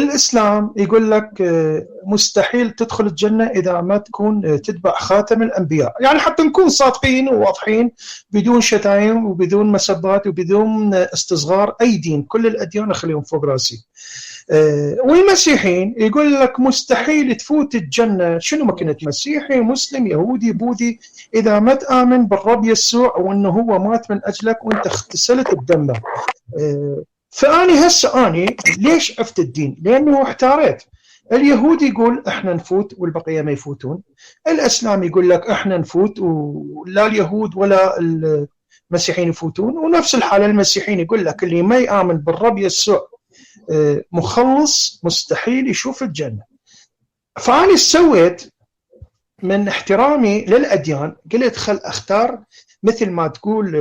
الإسلام يقول لك مستحيل تدخل الجنة إذا ما تكون تتبع خاتم الأنبياء، يعني حتى نكون صادقين وواضحين بدون شتايم وبدون مسبات وبدون استصغار أي دين، كل الأديان أخليهم فوق راسي. والمسيحيين يقول لك مستحيل تفوت الجنة، شنو ما كنت مسيحي مسلم يهودي بوذي، إذا ما تآمن بالرب يسوع وأنه هو مات من أجلك وأنت اغتسلت بدمه. فأني هسه أني ليش عفت الدين؟ لأنه احتاريت. اليهودي يقول احنا نفوت والبقية ما يفوتون، الإسلام يقول لك احنا نفوت ولا اليهود ولا المسيحيين يفوتون، ونفس الحالة المسيحيين يقول لك اللي ما يآمن بالرب يسوع مخلص مستحيل يشوف الجنة. فأنا سويت من احترامي للأديان قلت خل أختار مثل ما تقول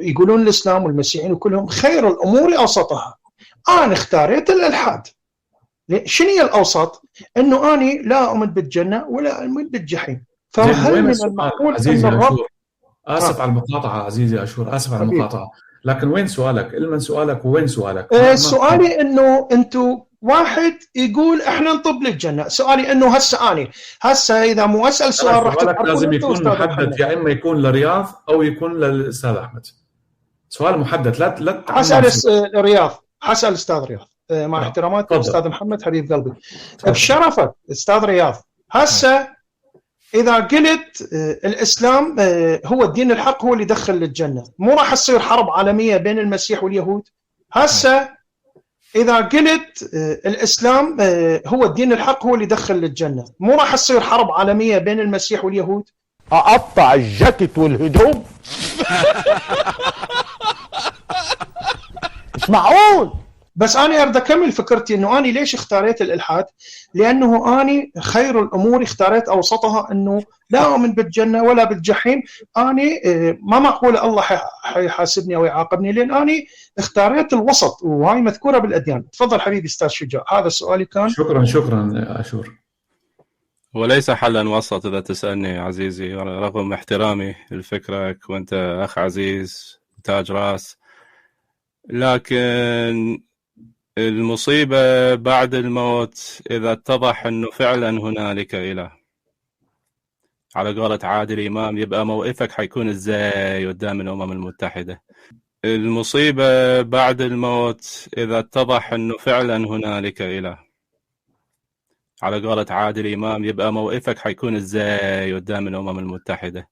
يقولون الإسلام والمسيحيين وكلهم خير الأمور أوسطها. أنا اختاريت الإلحاد. شنو هي الأوسط؟ أنه أنا لا أؤمن بالجنة ولا أؤمن بالجحيم. فهل من المعقول أن الرب آسف على المقاطعة عزيزي أشور، آسف على المقاطعة، لكن وين سؤالك؟ إلمن سؤالك وين سؤالك؟ سؤالي أنه أنتم واحد يقول إحنا نطب للجنة، سؤالي أنه هسه إذا مو أسأل سؤال راح تعرفون لازم يكون محدد، يا إما يكون لرياض أو يكون للأستاذ أحمد. سؤال محدد، لا حسأل رياض، حسأل أستاذ رياض مع احترامات الأستاذ محمد حبيب قلبي بشرفك أستاذ رياض. هسه إذا قلت الإسلام هو الدين الحق هو اللي يدخل للجنة، مو راح تصير حرب عالمية بين المسيح واليهود؟ هسه إذا قلت الإسلام هو الدين الحق هو اللي يدخل للجنة، مو راح تصير حرب عالمية بين المسيح واليهود؟ أقطع الجاكيت والهدوم. مش معقول. بس أنا أريد أكمل فكرتي أنه أنا ليش اختاريت الإلحاد؟ لأنه أنا خير الأمور اختاريت أوسطها، أنه لا أؤمن بالجنة ولا بالجحيم. أنا ما معقول الله حيحاسبني أو يعاقبني، لأن أنا اختاريت الوسط وهاي مذكورة بالأديان. تفضل حبيبي أستاذ شجاع، هذا سؤالي كان. شكرا أشور. وليس حلا وسط إذا تسألني عزيزي، رغم احترامي لفكرك وأنت أخ عزيز تاج راس، لكن المصيبة بعد الموت إذا اتضح أنه فعلا هنالك إله، على قولة عادل إمام، يبقى موقفك حيكون إزاي قدام الأمم المتحدة. المصيبة بعد الموت إذا اتضح أنه فعلا هنالك إله، على قولة عادل إمام، يبقى موقفك حيكون إزاي قدام الأمم المتحدة.